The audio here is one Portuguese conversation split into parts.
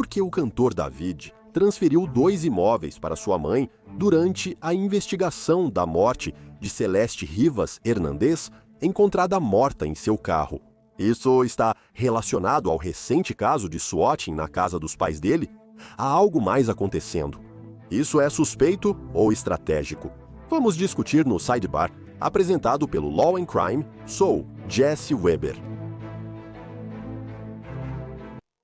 porque o cantor David transferiu 2 imóveis para sua mãe durante a investigação da morte de Celeste Rivas Hernandez, encontrada morta em seu carro. Isso está relacionado ao recente caso de swatting na casa dos pais dele? Há algo mais acontecendo. Isso é suspeito ou estratégico? Vamos discutir no Sidebar, apresentado pelo Law and Crime. Sou Jesse Weber.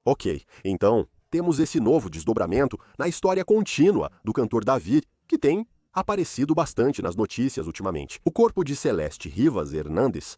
Ok, então temos esse novo desdobramento na história contínua do cantor David, que tem aparecido bastante nas notícias ultimamente. O corpo de Celeste Rivas Hernandez,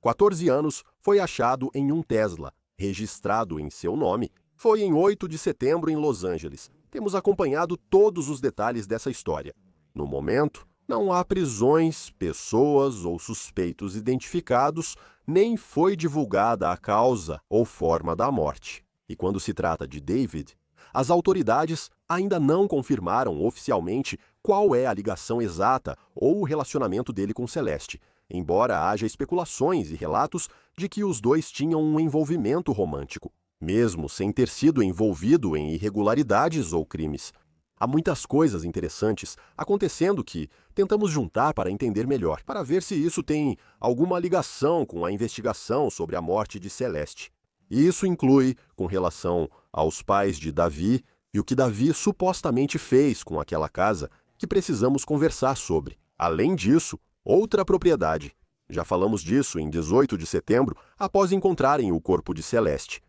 14 anos, foi achado em um Tesla, registrado em seu nome. Foi em 8 de setembro em Los Angeles. Temos acompanhado todos os detalhes dessa história. No momento, não há prisões, pessoas ou suspeitos identificados, nem foi divulgada a causa ou forma da morte. E quando se trata de David, as autoridades ainda não confirmaram oficialmente qual é a ligação exata ou o relacionamento dele com Celeste, embora haja especulações e relatos de que os dois tinham um envolvimento romântico, mesmo sem ter sido envolvido em irregularidades ou crimes. Há muitas coisas interessantes acontecendo que tentamos juntar para entender melhor, para ver se isso tem alguma ligação com a investigação sobre a morte de Celeste. E isso inclui com relação aos pais de Davi e o que Davi supostamente fez com aquela casa, que precisamos conversar sobre. Além disso, outra propriedade. Já falamos disso em 18 de setembro, após encontrarem o corpo de Celeste.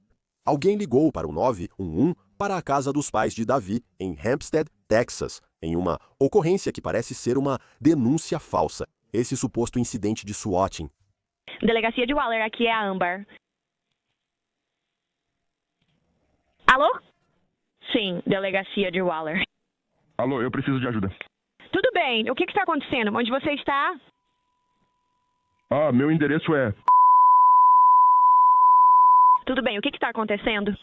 Alguém ligou para o 911 para a casa dos pais de Davi, em Hempstead, Texas, em uma ocorrência que parece ser uma denúncia falsa. Esse suposto incidente de swatting. Delegacia de Waller, aqui é a Amber. Alô? Sim, delegacia de Waller. Alô, eu preciso de ajuda. Tudo bem, o que está acontecendo? Onde você está? Meu endereço é... Tudo bem, o que está acontecendo?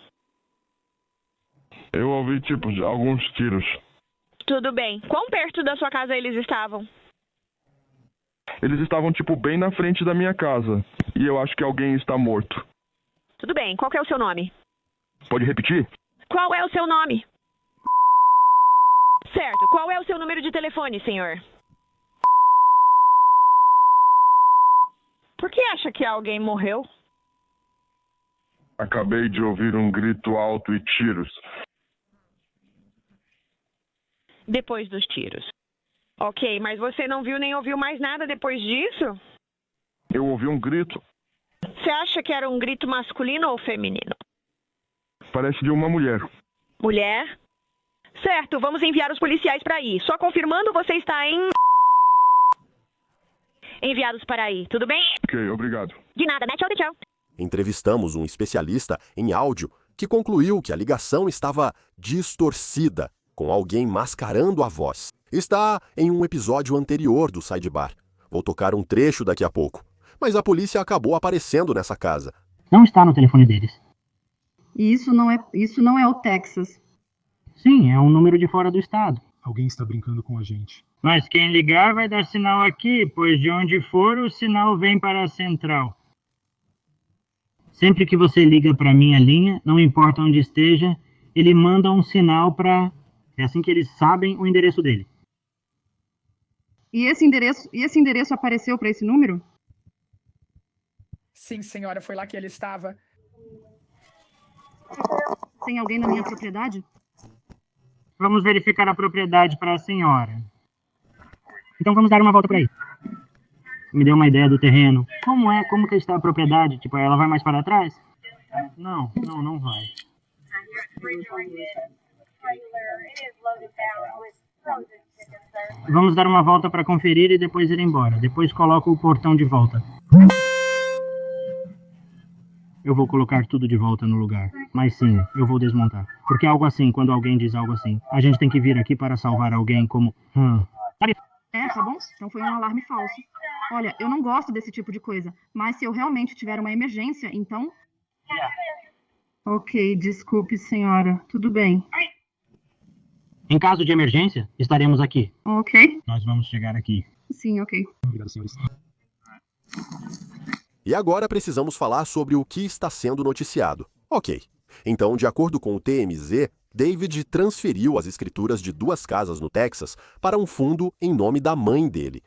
Eu ouvi, alguns tiros. Tudo bem. Quão perto da sua casa eles estavam? Eles estavam, bem na frente da minha casa. E eu acho que alguém está morto. Tudo bem, qual que é o seu nome? Pode repetir? Qual é o seu nome? Certo, qual é o seu número de telefone, senhor? Por que acha que alguém morreu? Acabei de ouvir um grito alto e tiros. Depois dos tiros. Ok, mas você não viu nem ouviu mais nada depois disso? Eu ouvi um grito. Você acha que era um grito masculino ou feminino? Parece de uma mulher. Mulher? Certo, vamos enviar os policiais para aí. Só confirmando, você está em... Enviados para aí, tudo bem? Ok, obrigado. De nada, né? Tchau, tchau. Entrevistamos um especialista em áudio que concluiu que a ligação estava distorcida, com alguém mascarando a voz. Está em um episódio anterior do Sidebar. Vou tocar um trecho daqui a pouco. Mas a polícia acabou aparecendo nessa casa. Não está no telefone deles. E isso não é o Texas. Sim, é um número de fora do estado. Alguém está brincando com a gente. Mas quem ligar vai dar sinal aqui, pois de onde for o sinal vem para a central. Sempre que você liga para minha linha, não importa onde esteja, ele manda um sinal para... É assim que eles sabem o endereço dele. E esse endereço apareceu para esse número? Sim, senhora, foi lá que ele estava. Tem alguém na minha propriedade? Vamos verificar a propriedade para a senhora. Então vamos dar uma volta por aí. Me deu uma ideia do terreno. Como que está a propriedade? Ela vai mais para trás? Não vai. Vamos dar uma volta para conferir e depois ir embora. Depois coloco o portão de volta. Eu vou colocar tudo de volta no lugar. Mas sim, eu vou desmontar. Porque algo assim, quando alguém diz algo assim, a gente tem que vir aqui para salvar alguém como... Sabe? Tá bom? Então foi um alarme falso. Olha, eu não gosto desse tipo de coisa, mas se eu realmente tiver uma emergência, então... Ok, desculpe, senhora. Tudo bem. Em caso de emergência, estaremos aqui. Ok. Nós vamos chegar aqui. Sim, ok. Obrigado, senhores. E agora precisamos falar sobre o que está sendo noticiado. Ok, Então, de acordo com o TMZ, David transferiu as escrituras de 2 casas no Texas para um fundo em nome da mãe dele.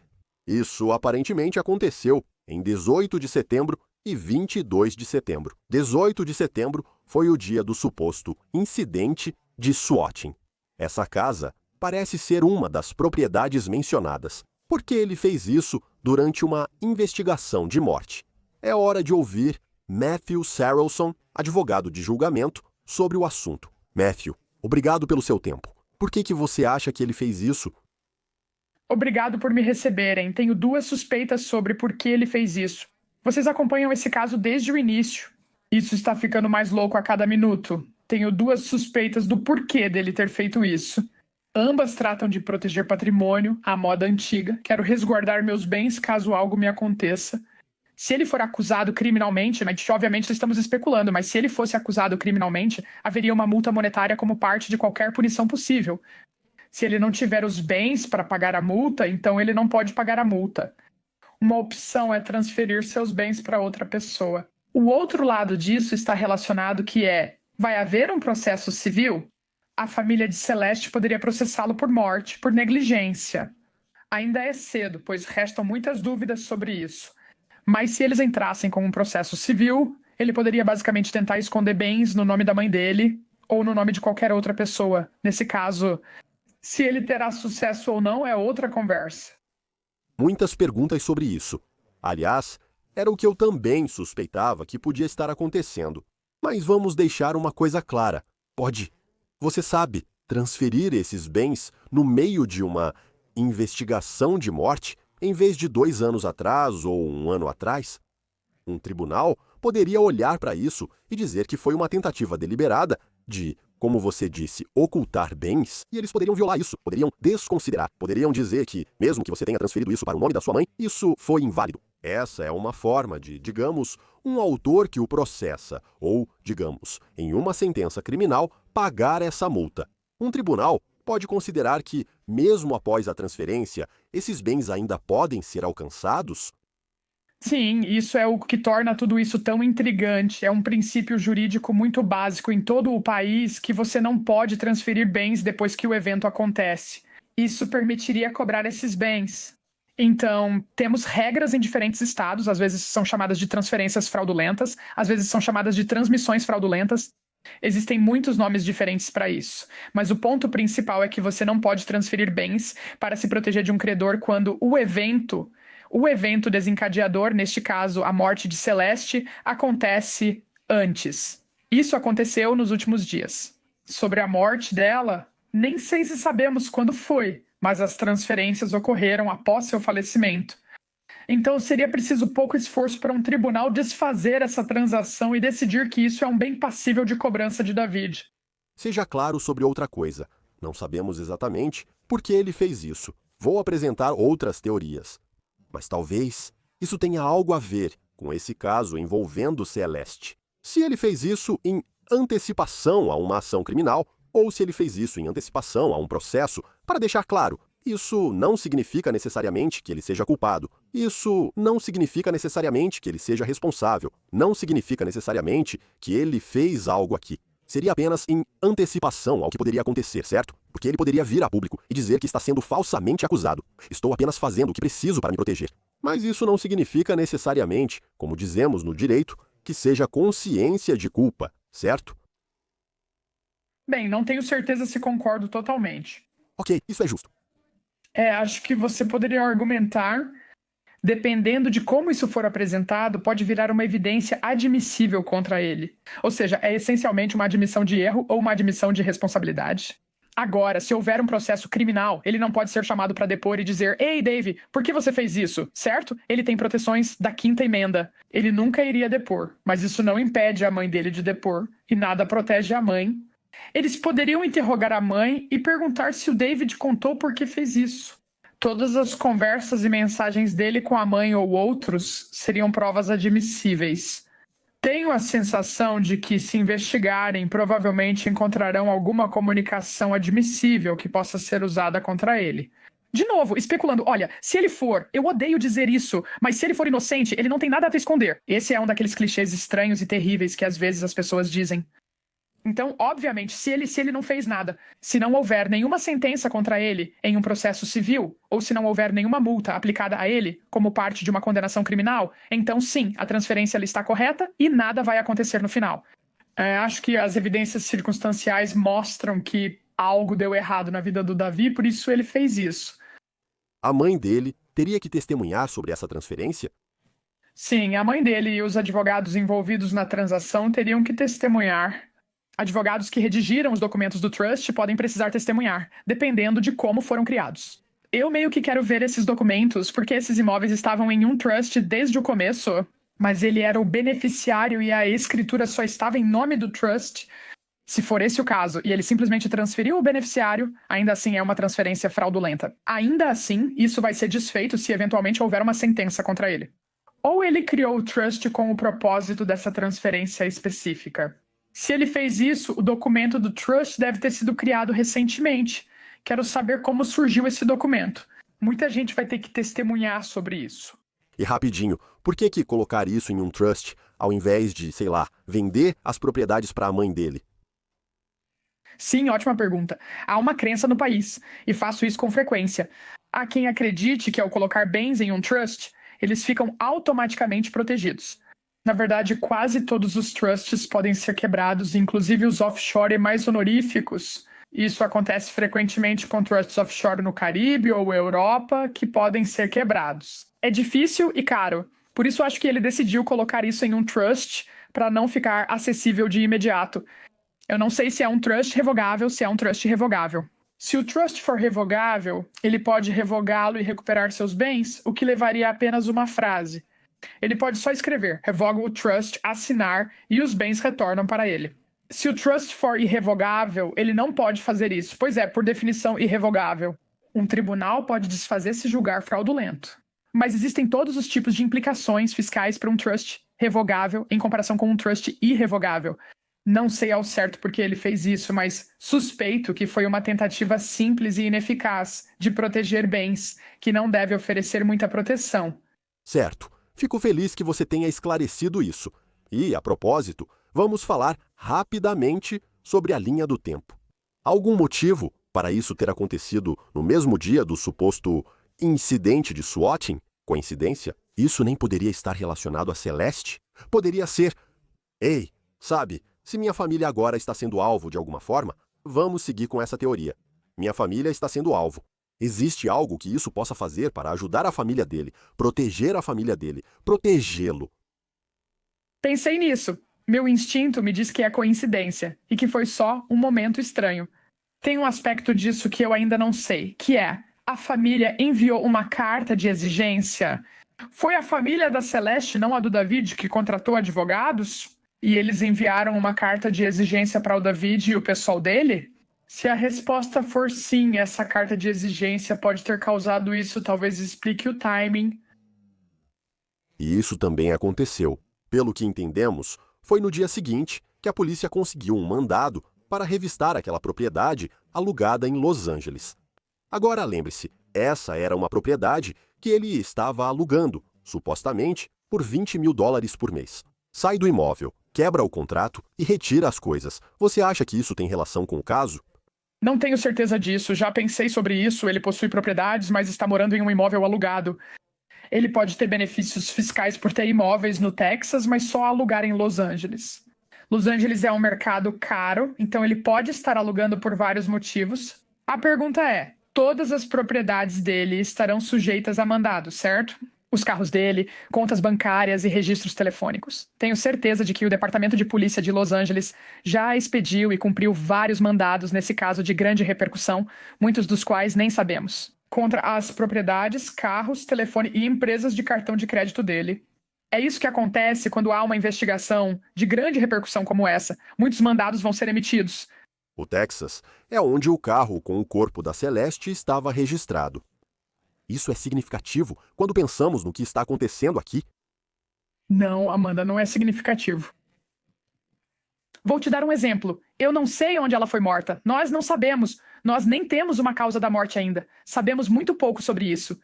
Isso aparentemente aconteceu em 18 de setembro e 22 de setembro. 18 de setembro foi o dia do suposto incidente de swatting. Essa casa parece ser uma das propriedades mencionadas, porque ele fez isso durante uma investigação de morte. É hora de ouvir Matthew Sarelson, advogado de julgamento, sobre o assunto. Matthew, obrigado pelo seu tempo. Por que você acha que ele fez isso? Obrigado por me receberem. Tenho 2 suspeitas sobre por que ele fez isso. Vocês acompanham esse caso desde o início. Isso está ficando mais louco a cada minuto. Tenho 2 suspeitas do porquê dele ter feito isso. Ambas tratam de proteger patrimônio, à moda antiga. Quero resguardar meus bens caso algo me aconteça. Se ele for acusado criminalmente, mas obviamente estamos especulando, mas se ele fosse acusado criminalmente, haveria uma multa monetária como parte de qualquer punição possível. Se ele não tiver os bens para pagar a multa, então ele não pode pagar a multa. Uma opção é transferir seus bens para outra pessoa. O outro lado disso está relacionado que vai haver um processo civil? A família de Celeste poderia processá-lo por morte, por negligência. Ainda é cedo, pois restam muitas dúvidas sobre isso. Mas se eles entrassem com um processo civil, ele poderia basicamente tentar esconder bens no nome da mãe dele ou no nome de qualquer outra pessoa. Nesse caso, se ele terá sucesso ou não é outra conversa. Muitas perguntas sobre isso. Aliás, era o que eu também suspeitava que podia estar acontecendo. Mas vamos deixar uma coisa clara. Pode, você sabe, transferir esses bens no meio de uma investigação de morte em vez de 2 anos atrás ou 1 ano atrás? Um tribunal poderia olhar para isso e dizer que foi uma tentativa deliberada de, como você disse, ocultar bens, e eles poderiam violar isso, poderiam desconsiderar, poderiam dizer que, mesmo que você tenha transferido isso para o nome da sua mãe, isso foi inválido. Essa é uma forma de, digamos, um autor que o processa, ou, digamos, em uma sentença criminal, pagar essa multa. Um tribunal pode considerar que, mesmo após a transferência, esses bens ainda podem ser alcançados? Sim, isso é o que torna tudo isso tão intrigante. É um princípio jurídico muito básico em todo o país que você não pode transferir bens depois que o evento acontece. Isso permitiria cobrar esses bens. Então, temos regras em diferentes estados, às vezes são chamadas de transferências fraudulentas, às vezes são chamadas de transmissões fraudulentas. Existem muitos nomes diferentes para isso, mas o ponto principal é que você não pode transferir bens para se proteger de um credor quando o evento desencadeador, neste caso a morte de Celeste, acontece antes. Isso aconteceu nos últimos dias. Sobre a morte dela, nem sei se sabemos quando foi, mas as transferências ocorreram após seu falecimento. Então seria preciso pouco esforço para um tribunal desfazer essa transação e decidir que isso é um bem passível de cobrança de David. Seja claro sobre outra coisa. Não sabemos exatamente por que ele fez isso. Vou apresentar outras teorias. Mas talvez isso tenha algo a ver com esse caso envolvendo Celeste. Se ele fez isso em antecipação a uma ação criminal, ou se ele fez isso em antecipação a um processo, para deixar claro, isso não significa necessariamente que ele seja culpado. Isso não significa necessariamente que ele seja responsável. Não significa necessariamente que ele fez algo aqui. Seria apenas em antecipação ao que poderia acontecer, certo? Porque ele poderia vir a público e dizer que está sendo falsamente acusado. Estou apenas fazendo o que preciso para me proteger. Mas isso não significa necessariamente, como dizemos no direito, que seja consciência de culpa, certo? Bem, não tenho certeza se concordo totalmente. Ok, isso é justo. Acho que você poderia argumentar, dependendo de como isso for apresentado, pode virar uma evidência admissível contra ele. Ou seja, é essencialmente uma admissão de erro ou uma admissão de responsabilidade. Agora, se houver um processo criminal, ele não pode ser chamado para depor e dizer: "Ei, Dave, por que você fez isso?", certo? Ele tem proteções da 5ª emenda. Ele nunca iria depor, mas isso não impede a mãe dele de depor, e nada protege a mãe. Eles poderiam interrogar a mãe e perguntar se o David contou por que fez isso. Todas as conversas e mensagens dele com a mãe ou outros seriam provas admissíveis. Tenho a sensação de que, se investigarem, provavelmente encontrarão alguma comunicação admissível que possa ser usada contra ele. De novo, especulando, olha, se ele for, eu odeio dizer isso, mas se ele for inocente, ele não tem nada a te esconder. Esse é um daqueles clichês estranhos e terríveis que às vezes as pessoas dizem. Então, obviamente, se ele não fez nada, se não houver nenhuma sentença contra ele em um processo civil, ou se não houver nenhuma multa aplicada a ele como parte de uma condenação criminal, então sim, a transferência está correta e nada vai acontecer no final. Acho que as evidências circunstanciais mostram que algo deu errado na vida do Davi, por isso ele fez isso. A mãe dele teria que testemunhar sobre essa transferência? Sim, a mãe dele e os advogados envolvidos na transação teriam que testemunhar. Advogados que redigiram os documentos do trust podem precisar testemunhar, dependendo de como foram criados. Eu meio que quero ver esses documentos, porque esses imóveis estavam em um trust desde o começo, mas ele era o beneficiário e a escritura só estava em nome do trust. Se for esse o caso, e ele simplesmente transferiu o beneficiário, ainda assim é uma transferência fraudulenta. Ainda assim, isso vai ser desfeito se eventualmente houver uma sentença contra ele. Ou ele criou o trust com o propósito dessa transferência específica. Se ele fez isso, o documento do trust deve ter sido criado recentemente. Quero saber como surgiu esse documento. Muita gente vai ter que testemunhar sobre isso. E rapidinho, por que colocar isso em um trust ao invés de, sei lá, vender as propriedades para a mãe dele? Sim, ótima pergunta. Há uma crença no país, e faço isso com frequência. Há quem acredite que ao colocar bens em um trust, eles ficam automaticamente protegidos. Na verdade, quase todos os trusts podem ser quebrados, inclusive os offshore mais honoríficos. Isso acontece frequentemente com trusts offshore no Caribe ou Europa, que podem ser quebrados. É difícil e caro, por isso acho que ele decidiu colocar isso em um trust para não ficar acessível de imediato. Eu não sei se é um trust revogável, se é um trust revogável. Se o trust for revogável, ele pode revogá-lo e recuperar seus bens, o que levaria a apenas uma frase. Ele pode só escrever, revoga o trust, assinar e os bens retornam para ele. Se o trust for irrevogável, ele não pode fazer isso, pois é, por definição, irrevogável. Um tribunal pode desfazer-se e julgar fraudulento. Mas existem todos os tipos de implicações fiscais para um trust revogável em comparação com um trust irrevogável. Não sei ao certo porque ele fez isso, mas suspeito que foi uma tentativa simples e ineficaz de proteger bens, que não deve oferecer muita proteção. Certo. Fico feliz que você tenha esclarecido isso. E, a propósito, vamos falar rapidamente sobre a linha do tempo. Algum motivo para isso ter acontecido no mesmo dia do suposto incidente de swatting? Coincidência? Isso nem poderia estar relacionado a Celeste? Poderia ser... Ei, sabe... Se minha família agora está sendo alvo de alguma forma, vamos seguir com essa teoria. Minha família está sendo alvo. Existe algo que isso possa fazer para ajudar a família dele, proteger a família dele, protegê-lo? Pensei nisso. Meu instinto me diz que é coincidência e que foi só um momento estranho. Tem um aspecto disso que eu ainda não sei, que é: a família enviou uma carta de exigência. Foi a família da Celeste, não a do David, que contratou advogados? E eles enviaram uma carta de exigência para o David e o pessoal dele? Se a resposta for sim, essa carta de exigência pode ter causado isso, talvez explique o timing. E isso também aconteceu. Pelo que entendemos, foi no dia seguinte que a polícia conseguiu um mandado para revistar aquela propriedade alugada em Los Angeles. Agora lembre-se, essa era uma propriedade que ele estava alugando, supostamente, por $20.000 por mês. Sai do imóvel, quebra o contrato e retira as coisas. Você acha que isso tem relação com o caso? Não tenho certeza disso. Já pensei sobre isso. Ele possui propriedades, mas está morando em um imóvel alugado. Ele pode ter benefícios fiscais por ter imóveis no Texas, mas só alugar em Los Angeles. Los Angeles é um mercado caro, então ele pode estar alugando por vários motivos. A pergunta é: todas as propriedades dele estarão sujeitas a mandado, certo? Os carros dele, contas bancárias e registros telefônicos. Tenho certeza de que o Departamento de Polícia de Los Angeles já expediu e cumpriu vários mandados nesse caso de grande repercussão, muitos dos quais nem sabemos, contra as propriedades, carros, telefone e empresas de cartão de crédito dele. É isso que acontece quando há uma investigação de grande repercussão como essa. Muitos mandados vão ser emitidos. O Texas é onde o carro com o corpo da Celeste estava registrado. Isso é significativo quando pensamos no que está acontecendo aqui? Não, Amanda, não é significativo. Vou te dar um exemplo. Eu não sei onde ela foi morta. Nós não sabemos. Nós nem temos uma causa da morte ainda. Sabemos muito pouco sobre isso.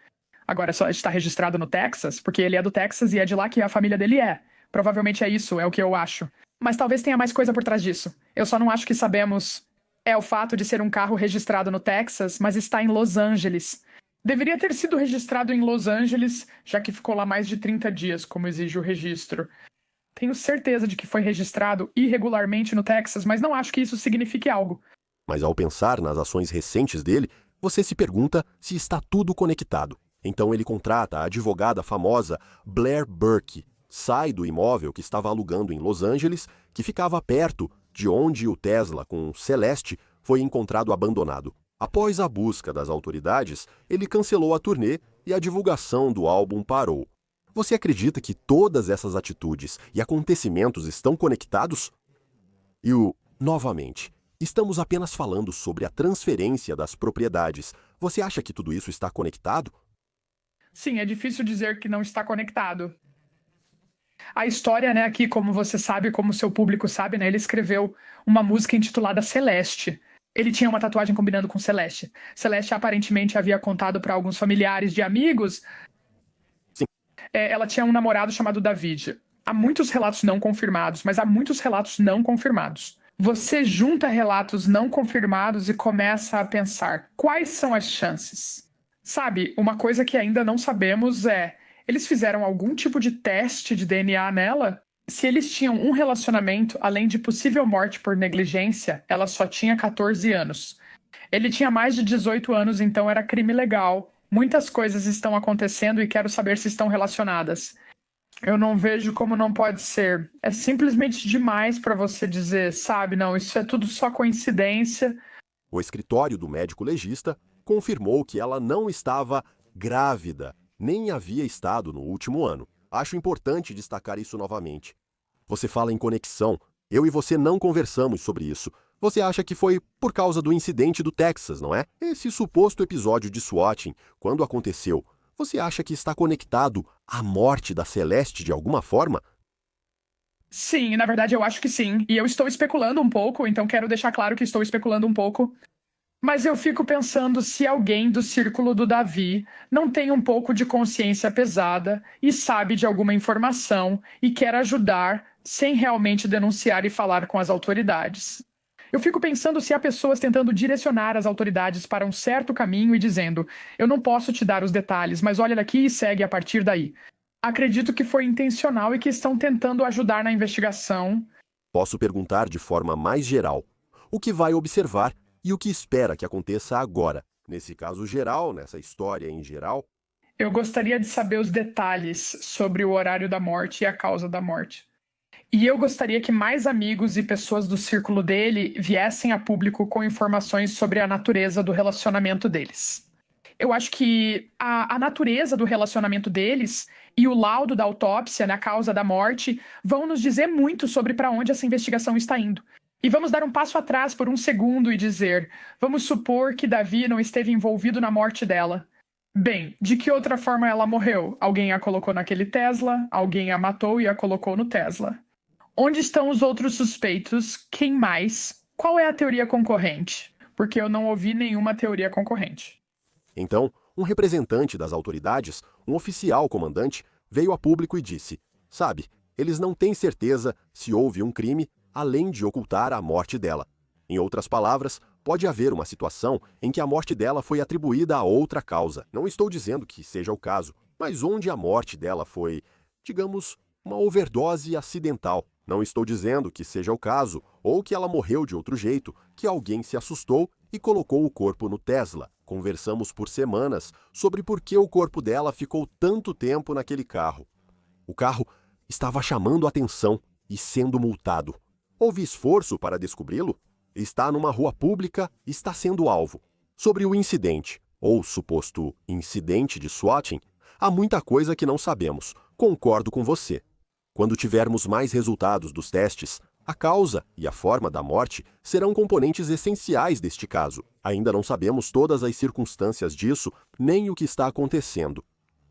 Agora, só está registrado no Texas, porque ele é do Texas e é de lá que a família dele é. Provavelmente é isso, é o que eu acho. Mas talvez tenha mais coisa por trás disso. Eu só não acho que sabemos. É o fato de ser um carro registrado no Texas, mas está em Los Angeles. Deveria ter sido registrado em Los Angeles, já que ficou lá mais de 30 dias, como exige o registro. Tenho certeza de que foi registrado irregularmente no Texas, mas não acho que isso signifique algo. Mas ao pensar nas ações recentes dele, você se pergunta se está tudo conectado. Então ele contrata a advogada famosa Blair Burke, sai do imóvel que estava alugando em Los Angeles, que ficava perto de onde o Tesla com Celeste foi encontrado abandonado. Após a busca das autoridades, ele cancelou a turnê e a divulgação do álbum parou. Você acredita que todas essas atitudes e acontecimentos estão conectados? E novamente, estamos apenas falando sobre a transferência das propriedades. Você acha que tudo isso está conectado? Sim, é difícil dizer que não está conectado. A história, né, aqui, como você sabe, como o seu público sabe, né, ele escreveu uma música intitulada Celeste. Ele tinha uma tatuagem combinando com Celeste. Celeste aparentemente havia contado para alguns familiares de amigos. Sim. Ela tinha um namorado chamado David. Há muitos relatos não confirmados, mas há muitos relatos não confirmados. Você junta relatos não confirmados e começa a pensar, quais são as chances? Sabe, uma coisa que ainda não sabemos é, eles fizeram algum tipo de teste de DNA nela? Se eles tinham um relacionamento, além de possível morte por negligência, ela só tinha 14 anos. Ele tinha mais de 18 anos, então era crime legal. Muitas coisas estão acontecendo e quero saber se estão relacionadas. Eu não vejo como não pode ser. É simplesmente demais para você dizer, sabe, não, isso é tudo só coincidência. O escritório do médico legista confirmou que ela não estava grávida, nem havia estado no último ano. Acho importante destacar isso novamente. Você fala em conexão. Eu e você não conversamos sobre isso. Você acha que foi por causa do incidente do Texas, não é? Esse suposto episódio de swatting, quando aconteceu, você acha que está conectado à morte da Celeste de alguma forma? Sim, na verdade eu acho que sim. E eu estou especulando um pouco, então quero deixar claro que estou especulando um pouco. Mas eu fico pensando se alguém do círculo do Davi não tem um pouco de consciência pesada e sabe de alguma informação e quer ajudar sem realmente denunciar e falar com as autoridades. Eu fico pensando se há pessoas tentando direcionar as autoridades para um certo caminho e dizendo, eu não posso te dar os detalhes, mas olha daqui e segue a partir daí. Acredito que foi intencional e que estão tentando ajudar na investigação. Posso perguntar de forma mais geral. O que vai observar e o que espera que aconteça agora? Nesse caso geral, nessa história em geral? Eu gostaria de saber os detalhes sobre o horário da morte e a causa da morte. E eu gostaria que mais amigos e pessoas do círculo dele viessem a público com informações sobre a natureza do relacionamento deles. Eu acho que a natureza do relacionamento deles e o laudo da autópsia na causa da morte vão nos dizer muito sobre para onde essa investigação está indo. E vamos dar um passo atrás por um segundo e dizer, vamos supor que Davi não esteve envolvido na morte dela. Bem, de que outra forma ela morreu? Alguém a colocou naquele Tesla, alguém a matou e a colocou no Tesla. Onde estão os outros suspeitos? Quem mais? Qual é a teoria concorrente? Porque eu não ouvi nenhuma teoria concorrente. Então, um representante das autoridades, um oficial comandante, veio a público e disse, sabe, eles não têm certeza se houve um crime além de ocultar a morte dela. Em outras palavras, pode haver uma situação em que a morte dela foi atribuída a outra causa. Não estou dizendo que seja o caso, mas onde a morte dela foi, digamos, uma overdose acidental. Não estou dizendo que seja o caso, ou que ela morreu de outro jeito, que alguém se assustou e colocou o corpo no Tesla. Conversamos por semanas sobre por que o corpo dela ficou tanto tempo naquele carro. O carro estava chamando atenção e sendo multado. Houve esforço para descobri-lo? Está numa rua pública e está sendo alvo. Sobre o incidente, ou suposto incidente de swatting, há muita coisa que não sabemos. Concordo com você. Quando tivermos mais resultados dos testes, a causa e a forma da morte serão componentes essenciais deste caso. Ainda não sabemos todas as circunstâncias disso, nem o que está acontecendo.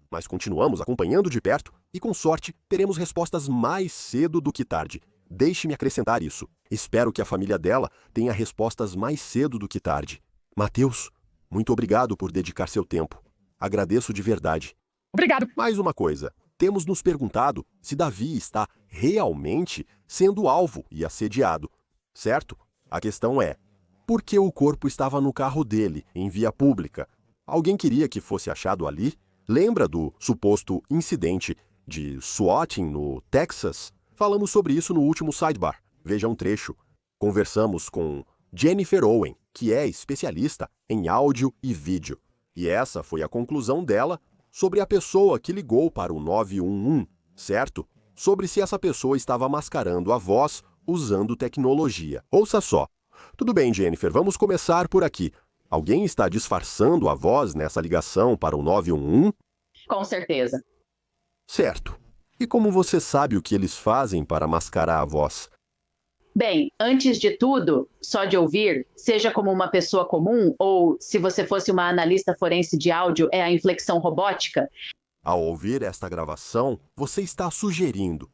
Mas continuamos acompanhando de perto e, com sorte, teremos respostas mais cedo do que tarde. Deixe-me acrescentar isso. Espero que a família dela tenha respostas mais cedo do que tarde. Mateus, muito obrigado por dedicar seu tempo. Agradeço de verdade. Obrigado. Mais uma coisa. temos nos perguntado se Davi está realmente sendo alvo e assediado, certo? A questão é, por que o corpo estava no carro dele, em via pública? Alguém queria que fosse achado ali? Lembra do suposto incidente de swatting no Texas? Falamos sobre isso no último Sidebar. Veja um trecho. Conversamos com Jennifer Owen, que é especialista em áudio e vídeo. E essa foi a conclusão dela sobre a pessoa que ligou para o 911, certo? Sobre se essa pessoa estava mascarando a voz usando tecnologia. Ouça só. Tudo bem, Jennifer, vamos começar por aqui. Alguém está disfarçando a voz nessa ligação para o 911? Com certeza. Certo. E como você sabe o que eles fazem para mascarar a voz? Bem, antes de tudo, só de ouvir, seja como uma pessoa comum ou se você fosse uma analista forense de áudio, é a inflexão robótica. Ao ouvir esta gravação, você está sugerindo: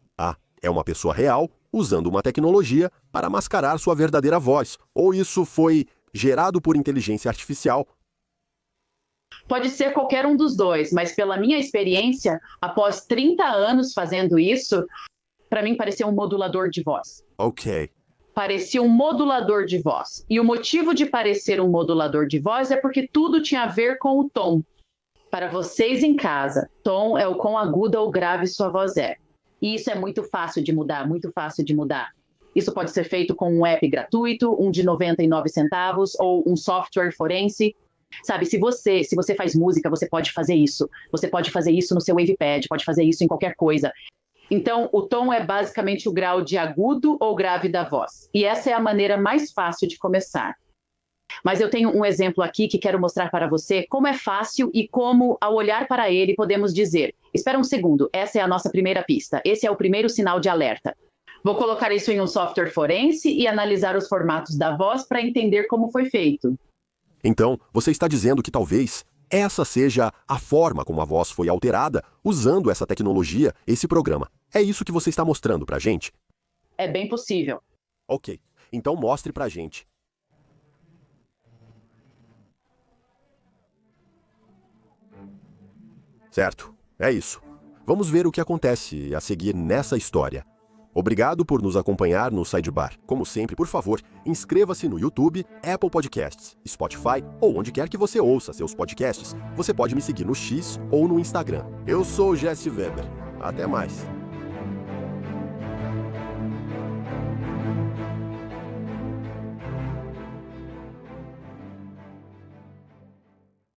é uma pessoa real usando uma tecnologia para mascarar sua verdadeira voz, ou isso foi gerado por inteligência artificial. Pode ser qualquer um dos dois, mas pela minha experiência, após 30 anos fazendo isso, para mim parecia um modulador de voz. Ok. Parecia um modulador de voz. E o motivo de parecer um modulador de voz é porque tudo tinha a ver com o tom. Para vocês em casa, tom é o quão aguda ou grave sua voz é. E isso é muito fácil de mudar, muito fácil de mudar. Isso pode ser feito com um app gratuito, um de 99 centavos, ou um software forense. Sabe, se você faz música, você pode fazer isso. Você pode fazer isso no seu WavePad, pode fazer isso em qualquer coisa. Então, o tom é basicamente o grau de agudo ou grave da voz. E essa é a maneira mais fácil de começar. Mas eu tenho um exemplo aqui que quero mostrar para você como é fácil e como, ao olhar para ele, podemos dizer: espera um segundo, essa é a nossa primeira pista, esse é o primeiro sinal de alerta. Vou colocar isso em um software forense e analisar os formatos da voz para entender como foi feito. Então, você está dizendo que talvez essa seja a forma como a voz foi alterada usando essa tecnologia, esse programa. É isso que você está mostrando pra gente? É bem possível. Ok, então mostre pra gente. Certo, é isso. Vamos ver o que acontece a seguir nessa história. Obrigado por nos acompanhar no Sidebar. Como sempre, por favor, inscreva-se no YouTube, Apple Podcasts, Spotify ou onde quer que você ouça seus podcasts. Você pode me seguir no X ou no Instagram. Eu sou Jesse Weber. Até mais.